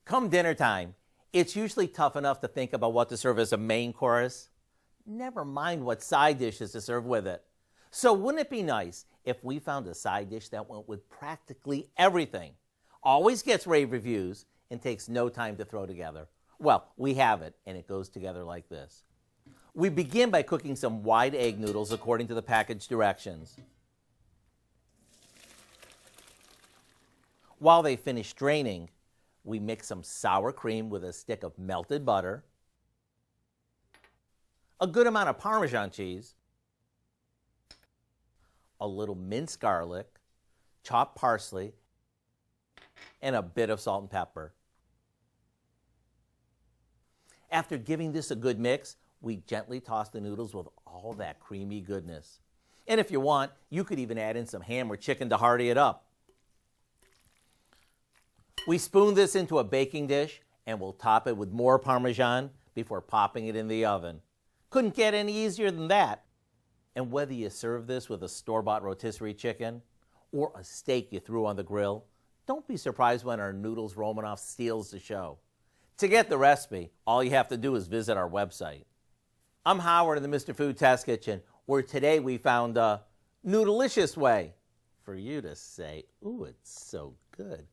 Come dinner time, it's usually tough enough to think about what to serve as a main course. Never mind what side dishes to serve with it. So wouldn't it be nice if we found a side dish that went with practically everything, always gets rave reviews, and takes no time to throw together? Well, we have it, and it goes together like this. We begin by cooking some wide egg noodles according to the package directions. While they finish draining, we mix some sour cream with a stick of melted butter, a good amount of Parmesan cheese, a little minced garlic, chopped parsley, and a bit of salt and pepper. After giving this a good mix, we gently toss the noodles with all that creamy goodness. And if you want, you could even add in some ham or chicken to hearty it up. We spoon this into a baking dish and we'll top it with more Parmesan before popping it in the oven. Couldn't get any easier than that. And whether you serve this with a store-bought rotisserie chicken or a steak you threw on the grill, don't be surprised when our Noodles Romanoff steals the show. To get the recipe, all you have to do is visit our website. I'm Howard in the Mr. Food Test Kitchen, where today we found a noodleicious way for you to say, ooh, it's so good.